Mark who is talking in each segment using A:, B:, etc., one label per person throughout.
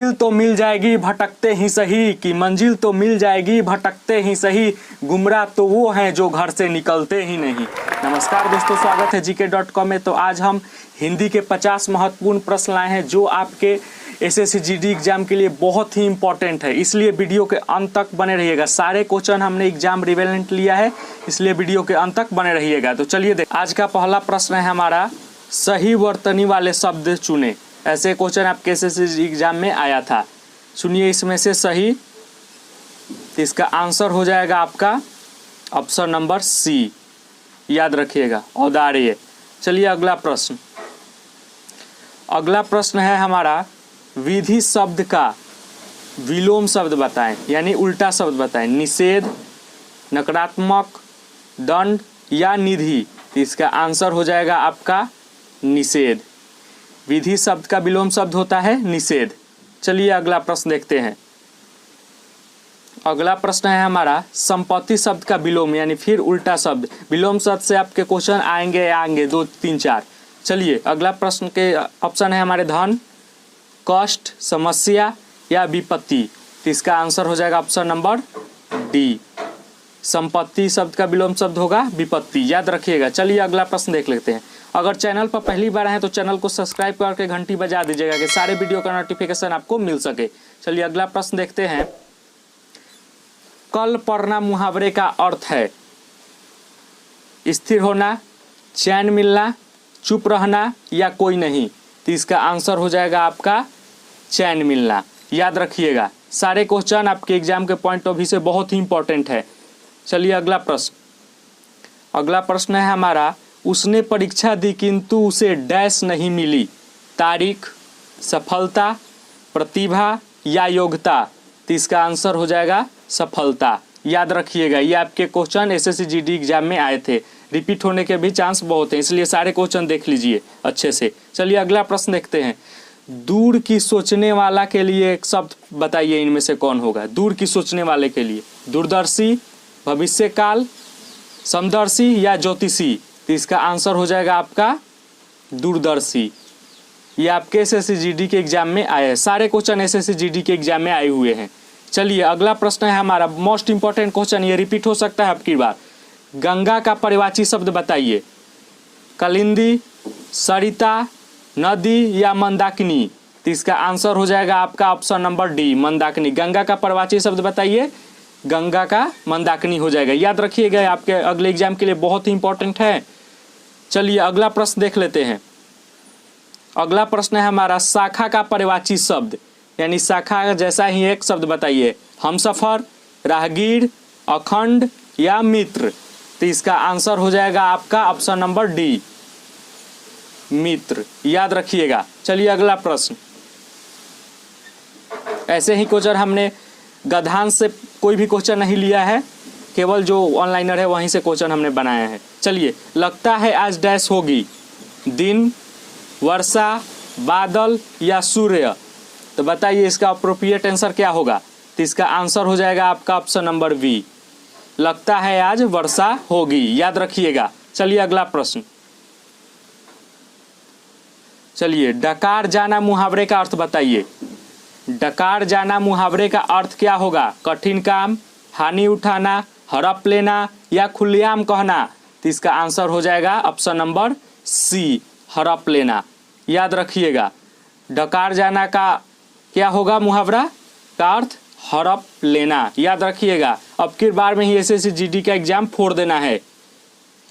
A: मंजिल तो मिल जाएगी भटकते ही सही, कि मंजिल तो मिल जाएगी भटकते ही सही, गुमराह तो वो हैं जो घर से निकलते ही नहीं। नमस्कार दोस्तों, स्वागत है GK.com में। तो आज हम हिंदी के 50 महत्वपूर्ण प्रश्न लाए हैं जो आपके SSC GD एग्जाम के लिए बहुत ही इंपॉर्टेंट है, इसलिए वीडियो के अंत तक बने रहिएगा। सारे क्वेश्चन हमने एग्जाम रिलेवेंट लिया है, इसलिए वीडियो के अंत तक बने रहिएगा। तो चलिए देख, आज का पहला प्रश्न है हमारा, सही वर्तनी वाले शब्द चुने। ऐसे क्वेश्चन आपके SSC एग्जाम में आया था। सुनिए इसमें से सही, इसका आंसर हो जाएगा आपका ऑप्शन नंबर C, याद रखिएगा, औदार्य। चलिए अगला प्रश्न। अगला प्रश्न है हमारा, विधि शब्द का विलोम शब्द बताएं, यानी उल्टा शब्द बताएं। निषेध, नकारात्मक, दंड या निधि। तो इसका आंसर हो जाएगा आपका निषेध। विधि शब्द का विलोम शब्द होता है निषेध। चलिए अगला प्रश्न देखते हैं। अगला प्रश्न है हमारा, संपत्ति शब्द का विलोम, यानी फिर उल्टा शब्द। विलोम शब्द से आपके क्वेश्चन आएंगे 2, 3, 4। चलिए अगला प्रश्न के ऑप्शन है हमारे, धन, कष्ट, समस्या या विपत्ति। तो इसका आंसर हो जाएगा ऑप्शन नंबर D, संपत्ति शब्द का विलोम शब्द होगा विपत्ति, याद रखिएगा। चलिए अगला प्रश्न देख लेते हैं। अगर चैनल पर पहली बार आए तो चैनल को सब्सक्राइब करके घंटी बजा दीजिएगा कि सारे वीडियो का नोटिफिकेशन आपको मिल सके। चलिए अगला प्रश्न देखते हैं। कल पढ़ना मुहावरे का अर्थ है स्थिर होना, चैन मिलना, चुप रहना या कोई नहीं। तो इसका आंसर हो जाएगा आपका चैन मिलना, याद रखिएगा। सारे क्वेश्चन आपके एग्जाम के पॉइंट ऑफ व्यू से बहुत ही इंपॉर्टेंट है। चलिए अगला प्रश्न। अगला प्रश्न है हमारा, उसने परीक्षा दी किंतु उसे डैश नहीं मिली। तारीख, सफलता, प्रतिभा या योग्यता। तो इसका आंसर हो जाएगा सफलता, याद रखिएगा। ये आपके क्वेश्चन SSC GD एग्जाम में आए थे, रिपीट होने के भी चांस बहुत हैं, इसलिए सारे क्वेश्चन देख लीजिए अच्छे से। चलिए अगला प्रश्न देखते हैं। दूर की सोचने वाला के लिए एक शब्द बताइए, इनमें से कौन होगा। दूर की सोचने वाले के लिए दूरदर्शी, भविष्यकाल, समदर्शी या ज्योतिषी। तो इसका आंसर हो जाएगा आपका दूरदर्शी। ये आपके SSC GD के एग्जाम में आए हैं, सारे क्वेश्चन SSC GD के एग्जाम में आए हुए हैं। चलिए अगला प्रश्न है हमारा, मोस्ट इंपॉर्टेंट क्वेश्चन, ये रिपीट हो सकता है आपकी बार। गंगा का परिवाची शब्द बताइए। कालिंदी, सरिता, नदी या मंदाकिनी। तो इसका आंसर हो जाएगा आपका option number D, Mandakini. Ganga का परिवाची शब्द बताइए, गंगा का मंदाकिनी हो जाएगा, याद रखिएगा। आपके अगले एग्जाम के लिए बहुत ही इंपॉर्टेंट है। चलिए अगला प्रश्न देख लेते हैं। अगला प्रश्न है हमारा, शाखा का परिवाची शब्द, यानी शाखा जैसा ही एक शब्द बताइए। हमसफर, राहगीर, अखंड या मित्र। तो इसका आंसर हो जाएगा आपका ऑप्शन नंबर D, मित्र, याद रखिएगा। चलिए अगला प्रश्न। ऐसे ही क्वेश्चन हमने गद्यांश से कोई भी क्वेश्चन नहीं लिया है, केवल जो ऑनलाइनर है वहीं से क्वेश्चन हमने बनाया है। चलिए, लगता है आज डैश होगी। दिन, वर्षा, बादल या सूर्य। तो बताइए इसका अप्रोप्रिएट आंसर क्या होगा। तो इसका आंसर हो जाएगा आपका ऑप्शन नंबर B, लगता है आज वर्षा होगी, याद रखिएगा। चलिए अगला प्रश्न। चलिए, डकार जाना मुहावरे का अर्थ बताइए। डकार जाना मुहावरे का अर्थ क्या होगा। कठिन काम, हानि उठाना, हड़प लेना या खुलेआम कहना। तो इसका आंसर हो जाएगा ऑप्शन नंबर C, हड़प लेना, याद रखिएगा। डकार जाना का क्या होगा मुहावरा का अर्थ, हड़प लेना, याद रखिएगा। अब की बार में ही SSC GD का एग्जाम फोड़ देना है।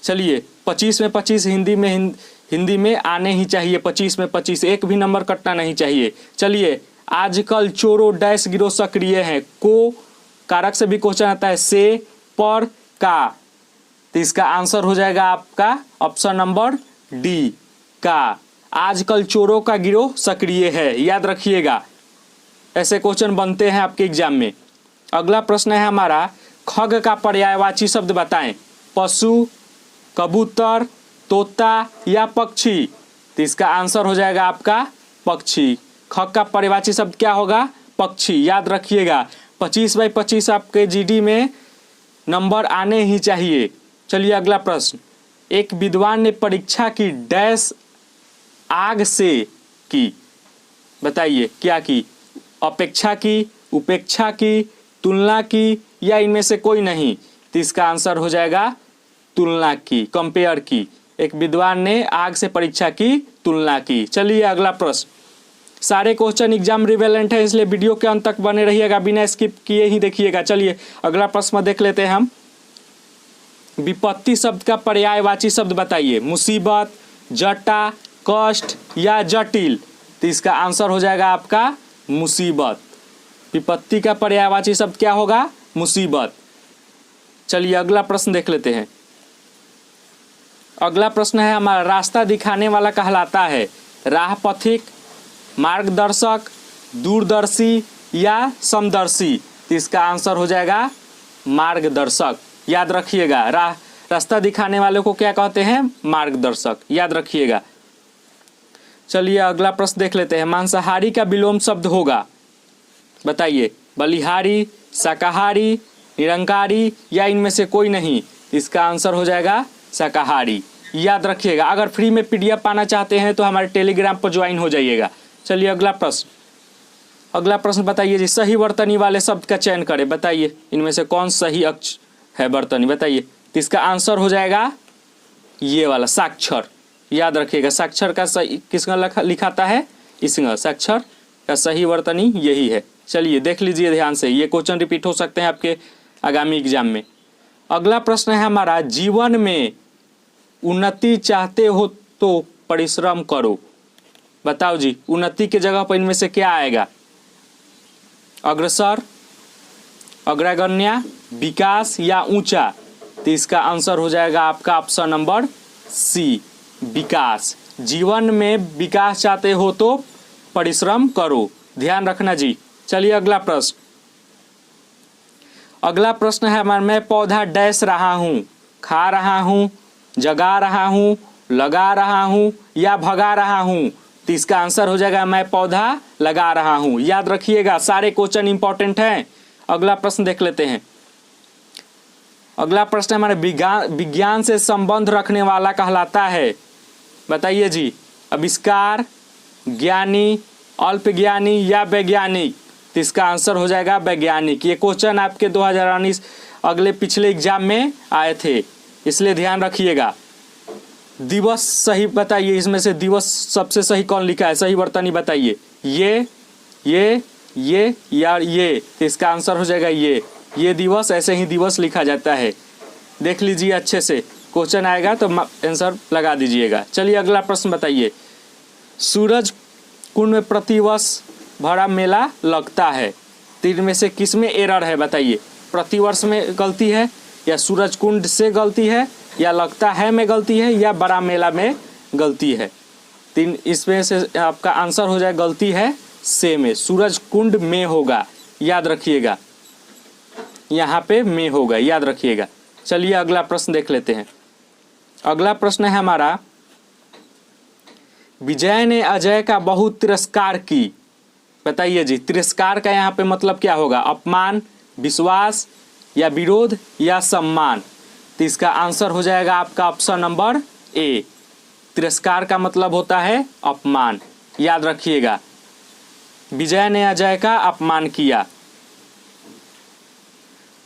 A: चलिए 25 में 25 हिंदी में आने ही चाहिए, 25 में 25, एक भी नंबर कटना नहीं चाहिए। चलिए, आजकल चोरों डैश गिरोह सक्रिय हैं। को कारक से भी क्वेश्चन आता है, से, पर, का। तो इसका आंसर हो जाएगा आपका ऑप्शन नंबर D, का। आजकल चोरों का गिरोह सक्रिय है, याद रखिएगा। ऐसे क्वेश्चन बनते हैं आपके एग्जाम में। अगला प्रश्न है हमारा, खग का पर्यायवाची शब्द बताएं। पशु, कबूतर, तोता या पक्षी। तो इसका आंसर हो जाएगा आपका पक्षी। खग का पर्यायवाची शब्द क्या होगा, पक्षी, याद रखिएगा। 25/25 आपके GD में नंबर आने ही चाहिए। चलिए अगला प्रश्न। एक विद्वान ने परीक्षा की डैश आग से की, बताइए क्या की। अपेक्षा की, उपेक्षा की, तुलना की या इनमें से कोई नहीं? तो इसका आंसर हो जाएगा तुलना की, कंपेयर की। एक विद्वान ने आग से परीक्षा की, तुलना की। चलिए अगला प्रश्न। सारे क्वेश्चन एग्जाम रिलेवेंट है, इसलिए वीडियो के अंत तक बने रहिएगा, बिना स्किप किए ही देखिएगा। चलिए अगला प्रश्न देख लेते हैं हम। विपत्ति शब्द का पर्यायवाची शब्द बताइए। मुसीबत, जटा, कष्ट या जटिल? तो इसका आंसर हो जाएगा आपका मुसीबत। विपत्ति का पर्यायवाची शब्द क्या होगा? मुसीबत। चलिए अगला प्रश्न देख लेते हैं। अगला प्रश्न है हमारा, रास्ता दिखाने वाला कहलाता है राह पथिक, मार्गदर्शक, दूरदर्शी या समदर्शी? तो इसका आंसर हो जाएगा मार्गदर्शक। याद रखिएगा, रास्ता दिखाने वाले को क्या कहते हैं? मार्गदर्शक। याद रखिएगा। चलिए अगला प्रश्न देख लेते हैं। मांसाहारी का विलोम शब्द होगा, बताइए। बलिहारी, शाकाहारी, निरंकारी या इनमें से कोई नहीं? इसका आंसर हो जाएगा शाकाहारी। याद रखिएगा। अगर फ्री में पीडीएफ पाना चाहते हैं तो हमारे टेलीग्राम पर ज्वाइन हो जाइएगा। चलिए अगला प्रश्न। अगला प्रश्न बताइए जी, सही वर्तनी वाले शब्द का चयन करें। बताइए इनमें से कौन सही अक्ष है वर्तनी, बताइए। तो इसका आंसर हो जाएगा ये वाला, साक्षर। याद रखिएगा, साक्षर का सही किसका लिखाता है? इसका। साक्षर का सही वर्तनी यही है। चलिए देख लीजिए ध्यान से, ये क्वेश्चन रिपीट हो सकते हैं आपके आगामी एग्जाम में। अगला प्रश्न है हमारा, जीवन में उन्नति चाहते हो तो परिश्रम करो। बताओ जी, उन्नति के जगह पर इनमें से क्या आएगा? अग्रसर, अग्रगण्य, विकास या ऊंचा? तो इसका आंसर हो जाएगा आपका ऑप्शन नंबर सी, विकास। जीवन में विकास चाहते हो तो परिश्रम करो, ध्यान रखना जी। चलिए अगला प्रश्न। अगला प्रश्न है हमारा, मैं पौधा डैश रहा हूँ, खा रहा हूँ, जगा रहा हूँ, लगा रहा हूँ या भगा रहा हूँ? तो इसका आंसर हो जाएगा मैं पौधा लगा रहा हूँ। याद रखिएगा, सारे क्वेश्चन इंपॉर्टेंट हैं। अगला प्रश्न देख लेते हैं। अगला प्रश्न हमारे, विज्ञान से संबंध रखने वाला कहलाता है। बताइए जी, आविष्कार, ज्ञानी, अल्पज्ञानी या वैज्ञानिक? तो इसका आंसर हो जाएगा वैज्ञानिक। ये क्वेश्चन आपके 2019 अगले पिछले एग्जाम में आए थे, इसलिए ध्यान रखिएगा। दिवस सही बताइए, इसमें से दिवस सबसे सही कौन लिखा है? सही वर्तनी बताइए। ये या ये? तो इसका आंसर हो जाएगा ये दिवस। ऐसे ही दिवस लिखा जाता है, देख लीजिए अच्छे से, क्वेश्चन आएगा तो आंसर लगा दीजिएगा। चलिए अगला प्रश्न बताइए। सूरज कुंड में प्रतिवर्ष भरा मेला लगता है, तो इनमें से किस में एरर है? बताइए। प्रतिवर्ष में गलती है, या सूरज कुंड से गलती है, या लगता है में गलती है, या बड़ा मेला में गलती है? तीन इसमें से आपका आंसर हो जाए गलती है से में, सूरज कुंड में होगा। याद रखिएगा, यहाँ पे में होगा, याद रखिएगा। चलिए अगला प्रश्न देख लेते हैं। अगला प्रश्न है हमारा, विजय ने अजय का बहुत तिरस्कार की। बताइए जी, तिरस्कार का यहाँ पे मतलब क्या होगा? अपमान, विश्वास या विरोध या सम्मान? तो इसका आंसर हो जाएगा आपका ऑप्शन नंबर ए, तिरस्कार का मतलब होता है अपमान। याद रखिएगा, विजय ने अजय का अपमान किया।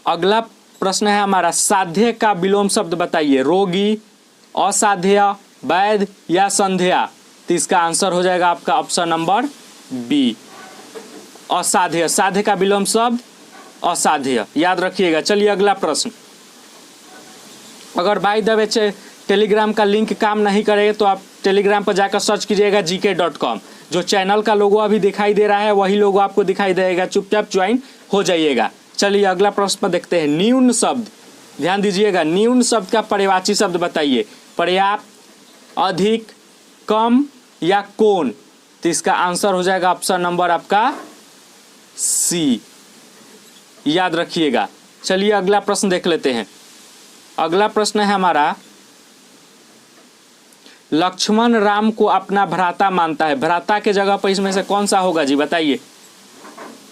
A: अगला प्रश्न है हमारा, साध्य का विलोम शब्द बताइए। रोगी, असाध्य, वैध या संध्या? तो इसका आंसर हो जाएगा आपका ऑप्शन नंबर बी, असाध्य। साध्य का विलोम शब्द असाध्य, याद रखिएगा। चलिए अगला प्रश्न। अगर बाय द वे टेलीग्राम का लिंक काम नहीं करे तो आप टेलीग्राम पर जाकर सर्च कीजिएगा gk.com। जो चैनल का लोगो अभी दिखाई दे रहा है वही लोगो आपको दिखाई देगा, चुपचाप ज्वाइन हो जाइएगा। चलिए अगला प्रश्न देखते हैं। न्यून शब्द, ध्यान दीजिएगा, न्यून शब्द का पर्यायवाची शब्द बताइए। पर्याप्त, अधिक, कम या कौन? तो इसका आंसर हो जाएगा ऑप्शन नंबर आपका सी, याद रखिएगा। चलिए अगला प्रश्न देख लेते हैं। अगला प्रश्न है हमारा, लक्ष्मण राम को अपना भ्राता मानता है। भ्राता के जगह पर इसमें से कौन सा होगा जी? बताइए।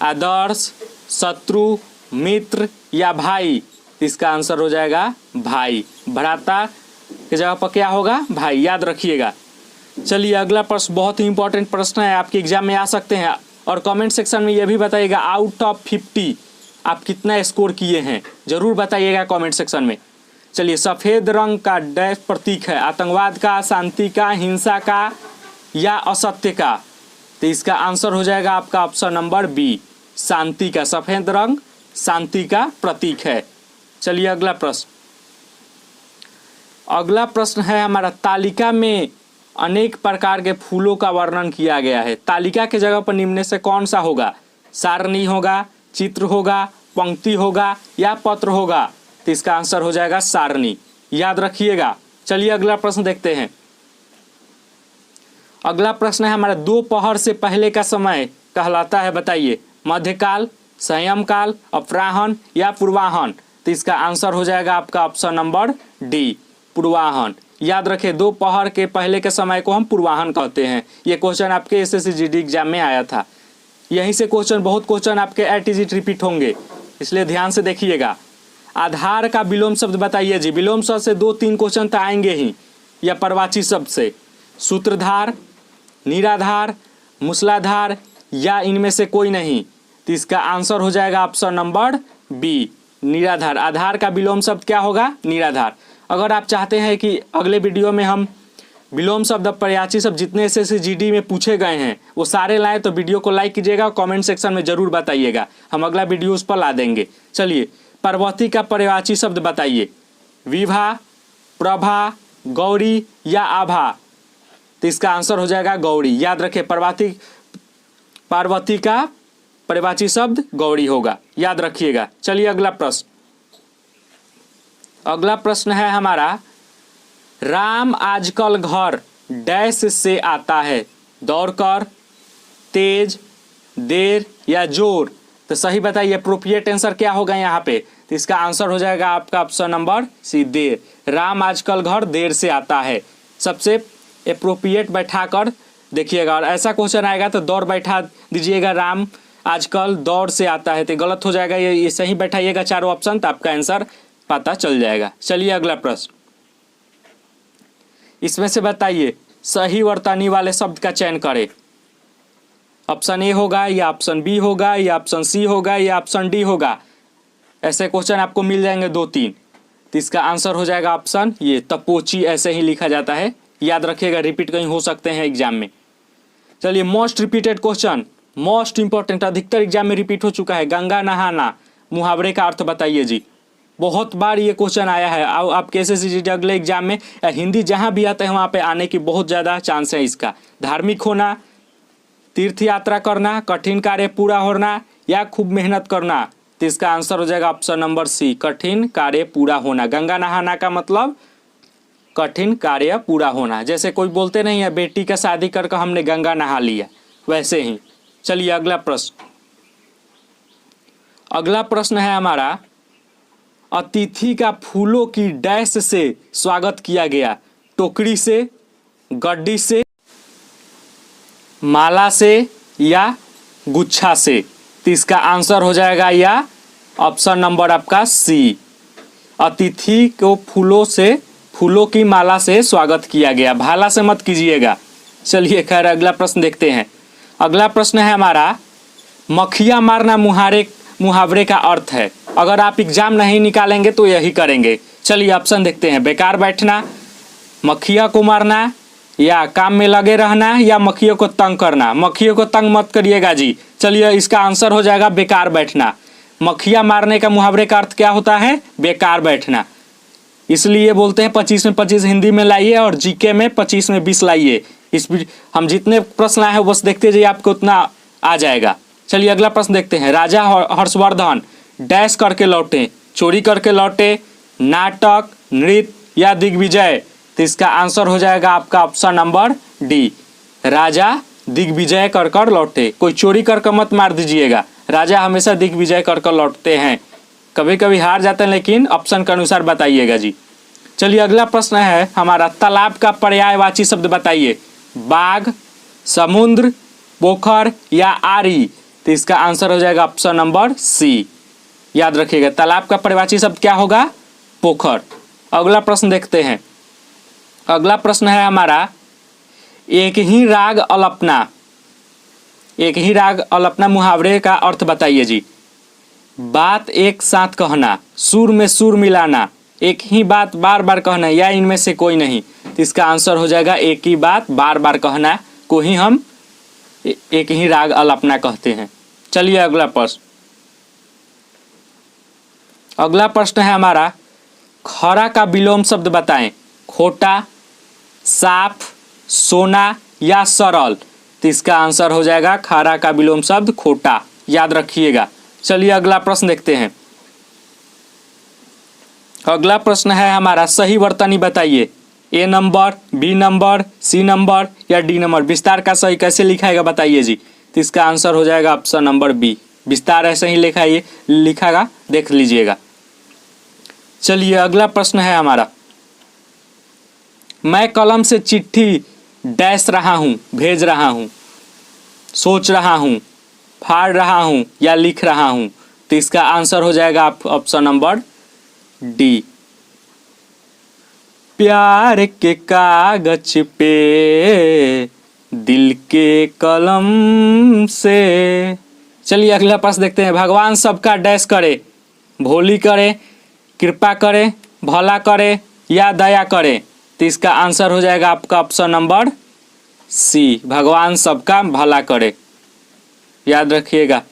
A: आदर्श, शत्रु, मित्र या भाई? इसका आंसर हो जाएगा भाई। भ्राता के जगह पर क्या होगा? भाई, याद रखिएगा। चलिए अगला प्रश्न बहुत ही इंपॉर्टेंट प्रश्न है, आपके एग्जाम में आ सकते हैं। और कमेंट सेक्शन में ये भी बताइएगा आउट ऑफ 50 आप कितना स्कोर किए हैं, ज़रूर बताइएगा कमेंट सेक्शन में। चलिए, सफ़ेद रंग का डैश प्रतीक है आतंकवाद का, शांति का, हिंसा का या असत्य का? तो इसका आंसर हो जाएगा आपका ऑप्शन नंबर बी, शांति का। सफ़ेद रंग शांति का प्रतीक है। चलिए अगला प्रश्न। अगला प्रश्न है हमारा, तालिका में अनेक प्रकार के फूलों का वर्णन किया गया है। तालिका के जगह पर निम्न में से कौन सा होगा? सारणी होगा, चित्र होगा, पंक्ति होगा या पत्र होगा? तो इसका आंसर हो जाएगा सारणी, याद रखिएगा। चलिए अगला प्रश्न देखते हैं। अगला प्रश्न है हमारा, दोपहर से पहले का समय कहलाता है, बताइए। मध्यकाल, संयम काल, अपराह्न या पूर्वाह्न? तो इसका आंसर हो जाएगा आपका ऑप्शन नंबर डी, पूर्वाह्न। याद रखें, दोपहर के पहले के समय को हम पूर्वाह्न कहते हैं। ये क्वेश्चन आपके एसएससी जीडी एग्जाम में आया था। यहीं से क्वेश्चन, बहुत क्वेश्चन आपके एटीजीट रिपीट होंगे, इसलिए ध्यान से देखिएगा। आधार का विलोम शब्द बताइए जी। विलोम शब्द से 2-3 क्वेश्चन तो आएंगे ही, या परवाची शब्द से। सूत्रधार, निराधार, मूसलाधार या इनमें से कोई नहीं? तो इसका आंसर हो जाएगा ऑप्शन नंबर बी, निराधार। आधार का विलोम शब्द क्या होगा? निराधार। अगर आप चाहते हैं कि अगले वीडियो में हम विलोम शब्द, पर्यायवाची शब्द जितने एसएससी जीडी में पूछे गए हैं वो सारे लाएँ, तो वीडियो को लाइक कीजिएगा और कमेंट सेक्शन में ज़रूर बताइएगा, हम अगला वीडियो उस पर ला देंगे। चलिए, पार्वती का पर्यायवाची शब्द बताइए। विभा, प्रभा, गौरी या आभा? तो इसका आंसर हो जाएगा गौरी। याद रखें, पार्वती का पर्यायवाची शब्द गौरी होगा, याद रखिएगा। चलिए अगला प्रश्न। अगला प्रश्न है हमारा, राम आजकल घर डैश से आता है? दौड़कर, तेज, देर या जोर? तो सही बताइए, अप्रोप्रिएट आंसर क्या होगा यहाँ पे? तो इसका आंसर हो जाएगा आपका ऑप्शन नंबर सी, देर। राम आजकल घर देर से आता है, सबसे अप्रोप्रिएट बैठा कर देखिएगा। और ऐसा क्वेश्चन आएगा तो दौड़ बैठा दीजिएगा, राम आजकल दौड़ से आता है, तो गलत हो जाएगा। ये सही बैठाइएगा चारों ऑप्शन, तो आपका आंसर पता चल जाएगा। चलिए अगला प्रश्न। इसमें से बताइए, सही वर्तनी वाले शब्द का चयन करें। ऑप्शन ए होगा या ऑप्शन बी होगा या ऑप्शन सी होगा या ऑप्शन डी होगा? ऐसे क्वेश्चन आपको मिल जाएंगे 2-3, तो इसका आंसर हो जाएगा ऑप्शन ये, तपोची ऐसे ही लिखा जाता है, याद रखिएगा। रिपीट कहीं हो सकते हैं एग्जाम में। चलिए, most repeated question, most important, अधिकतर एग्जाम में रिपीट हो चुका है। गंगा नहाना, मुहावरे का अर्थ बताइए जी। बहुत बार ये क्वेश्चन आया है, आपके एसएससी अगले एग्जाम में या हिंदी जहाँ भी आता है वहाँ पे आने की बहुत ज़्यादा चांस है इसका। धार्मिक होना, तीर्थ यात्रा करना, कठिन कार्य पूरा होना या खूब मेहनत करना? तो इसका आंसर हो जाएगा ऑप्शन नंबर सी, कठिन कार्य पूरा होना। गंगा नहाना का मतलब कठिन कार्य पूरा होना। जैसे कोई बोलते नहीं है, बेटी का शादी करके हमने गंगा नहा लिया, वैसे ही। चलिए अगला प्रश्न। अगला प्रश्न है हमारा, अतिथि का फूलों की डैश से स्वागत किया गया? टोकरी से, गड्डी से, माला से या गुच्छा से? तो इसका आंसर हो जाएगा या ऑप्शन नंबर आपका सी, अतिथि को फूलों की माला से स्वागत किया गया, भाला से मत कीजिएगा। चलिए खैर अगला प्रश्न देखते हैं। अगला प्रश्न है हमारा, मक्खियाँ मारना मुहावरे का अर्थ है। अगर आप एग्जाम नहीं निकालेंगे तो यही करेंगे। चलिए ऑप्शन देखते हैं, बेकार बैठना, मक्खियों को मारना या काम में लगे रहना या मक्खियों को तंग करना? मक्खियों को तंग मत करिएगा जी। चलिए इसका आंसर हो जाएगा बेकार बैठना। मक्खियाँ मारने का मुहावरे का अर्थ क्या होता है? बेकार बैठना। इसलिए बोलते हैं 25 में 25 हिंदी में लाइए और जीके में 25 में 20 लाइए। हम जितने प्रश्न आए हैं बस देखते जाइए, आपको उतना आ जाएगा। चलिए अगला प्रश्न देखते हैं। राजा हर्षवर्धन डैश करके लौटे? चोरी करके लौटे, नाटक, नृत्य या दिग्विजय? तो इसका आंसर हो जाएगा आपका ऑप्शन नंबर डी, राजा दिग्विजय कर लौटे। कोई चोरी कर मत मार दीजिएगा, राजा हमेशा दिग्विजय कर लौटते हैं। कभी कभी हार जाते हैं लेकिन ऑप्शन के अनुसार बताइएगा जी। चलिए अगला प्रश्न है हमारा, तालाब का पर्यायवाची शब्द बताइए। बाग, समुद्र, पोखर या आरी? तो इसका आंसर हो जाएगा ऑप्शन नंबर सी, याद रखिएगा। तालाब का पर्यायवाची शब्द क्या होगा? पोखर। अगला प्रश्न देखते हैं। अगला प्रश्न है हमारा, एक ही राग अल्पना, एक ही राग अलपना मुहावरे का अर्थ बताइए जी। बात एक साथ कहना, सुर में सुर मिलाना, एक ही बात बार बार कहना या इनमें से कोई नहीं। तो इसका आंसर हो जाएगा एक ही बात बार बार कहना को ही हम एक ही राग अलपना कहते हैं। चलिए अगला प्रश्न। अगला प्रश्न है हमारा, खरा का विलोम शब्द बताएं। खोटा, साफ, सोना या सरल। तो इसका आंसर हो जाएगा खरा का विलोम शब्द खोटा, याद रखिएगा। चलिए अगला प्रश्न देखते हैं। अगला प्रश्न है हमारा, सही वर्तनी बताइए। A number, B number, C number या डी नंबर। विस्तार का सही कैसे लिखाएगा बताइए जी। तो इसका आंसर हो जाएगा ऑप्शन नंबर बी। विस्तार ऐसे ही लिखागा, देख लीजिएगा। चलिए अगला प्रश्न है हमारा, मैं कलम से चिट्ठी डैश रहा हूँ, भेज रहा हूँ, सोच रहा हूँ, फाड़ रहा हूँ या लिख रहा हूँ। तो इसका आंसर हो जाएगा ऑप्शन नंबर डी। प्यार के कागज पे दिल के कलम से। चलिए अगला प्रश्न देखते हैं। भगवान सबका डैश करे, भोली करे, कृपा करे, भला करे या दया करे। तो इसका आंसर हो जाएगा आपका ऑप्शन नंबर सी, भगवान सबका भला करे, याद रखिएगा।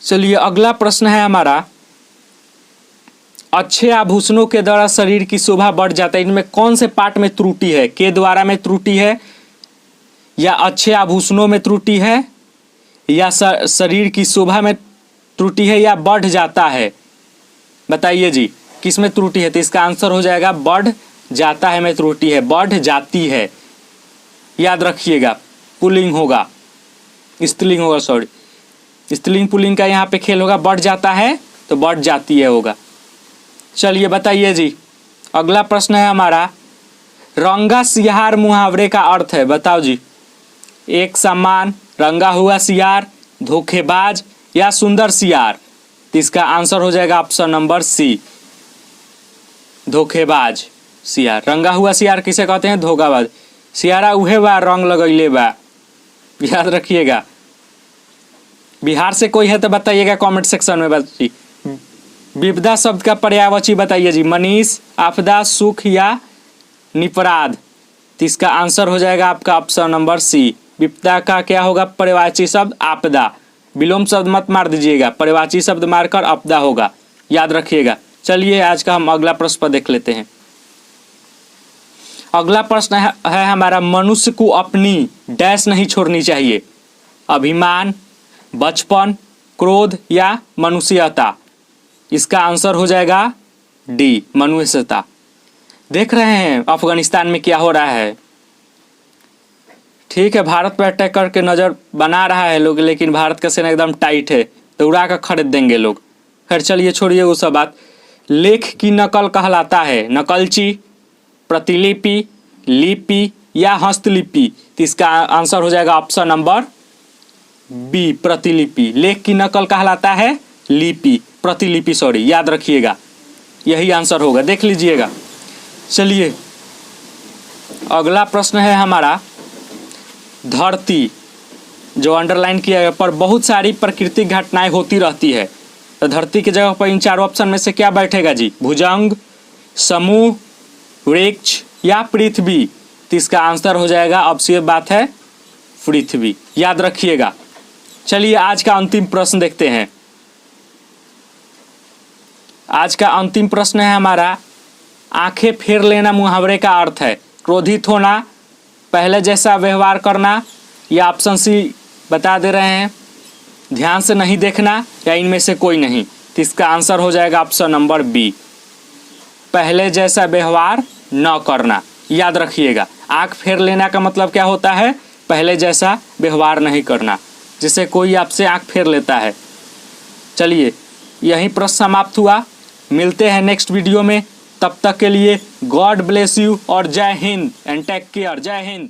A: चलिए अगला प्रश्न है हमारा, अच्छे आभूषणों के द्वारा शरीर की शोभा बढ़ जाता है। इनमें कौन से पार्ट में त्रुटि है? के द्वारा में त्रुटि है, या अच्छे आभूषणों में त्रुटि है, या शरीर की शोभा में त्रुटि है, या बढ़ जाता है? बताइए जी, किस में त्रुटि है? तो इसका आंसर हो जाएगा बढ़ जाता है में त्रुटि है, बढ़ जाती है, याद रखिएगा। पुल्लिंग होगा, स्त्रीलिंग होगा, सॉरी स्त्रीलिंग पुल्लिंग का यहाँ पे खेल होगा। बढ़ जाता है तो बढ़ जाती है होगा। चलिए बताइए जी, अगला प्रश्न है हमारा, रंगा सियार मुहावरे का अर्थ है, बताओ जी। एक समान, रंगा हुआ सियार, धोखेबाज या सुंदर सियार। तो इसका आंसर हो जाएगा ऑप्शन नंबर सी, धोखेबाज सियार। रंगा हुआ सियार किसे कहते हैं? धोखाबाज। सियारा उहे बा रंग लगैले बा, याद रखिएगा। बिहार से कोई है तो बताइएगा कमेंट सेक्शन में। बच्ची विपदा शब्द का पर्यायवाची बताइए जी। मनीष, आपदा, सुख या निपराध। तो इसका आंसर हो जाएगा आपका ऑप्शन नंबर सी, विपदा का क्या होगा? पर्यायवाची शब्द आपदा। विलोम शब्द मत मार दीजिएगा, पर्यायवाची शब्द मारकर आपदा होगा, याद रखिएगा। चलिए आज का हम अगला प्रश्न पर देख लेते हैं। अगला प्रश्न है हमारा, मनुष्य को अपनी डैश नहीं छोड़नी चाहिए। अभिमान, बचपन, क्रोध या मनुष्यता। इसका आंसर हो जाएगा डी, मनुष्यता। देख रहे हैं अफगानिस्तान में क्या हो रहा है। ठीक है, भारत पर अटैक करके नज़र बना रहा है लोग, लेकिन भारत का सेना एकदम टाइट है, तो उड़ा कर खरीद देंगे लोग। खैर चलिए छोड़िए वो सब बात। लेख की नकल कहलाता है नकलची, प्रतिलिपि, लिपि या हस्तलिपि। तो इसका आंसर हो जाएगा ऑप्शन नंबर बी, प्रतिलिपि। लेख की नकल कहलाता है लिपि, प्रतिलिपि, सॉरी, याद रखिएगा, यही आंसर होगा, देख लीजिएगा। चलिए अगला प्रश्न है हमारा, धरती, जो अंडरलाइन किया गया, पर बहुत सारी प्राकृतिक घटनाएं होती रहती है। तो धरती की जगह पर इन चारों ऑप्शन में से क्या बैठेगा जी? भुजंग, समूह, वृक्ष या पृथ्वी। तो इसका आंसर हो जाएगा, अब से बात है पृथ्वी, याद रखिएगा। चलिए आज का अंतिम प्रश्न देखते हैं। आज का अंतिम प्रश्न है हमारा, आंखें फेर लेना मुहावरे का अर्थ है क्रोधित होना, पहले जैसा व्यवहार करना, या ऑप्शन सी बता दे रहे हैं, ध्यान से नहीं देखना या इनमें से कोई नहीं। तो इसका आंसर हो जाएगा ऑप्शन नंबर बी, पहले जैसा व्यवहार न करना, याद रखिएगा। आंख फेर लेना का मतलब क्या होता है? पहले जैसा व्यवहार नहीं करना, जिससे कोई आपसे आंख फेर लेता है। चलिए यही प्रश्न समाप्त हुआ, मिलते हैं नेक्स्ट वीडियो में। तब तक के लिए गॉड ब्लेस यू और जय हिंद एंड टेक केयर। जय हिंद।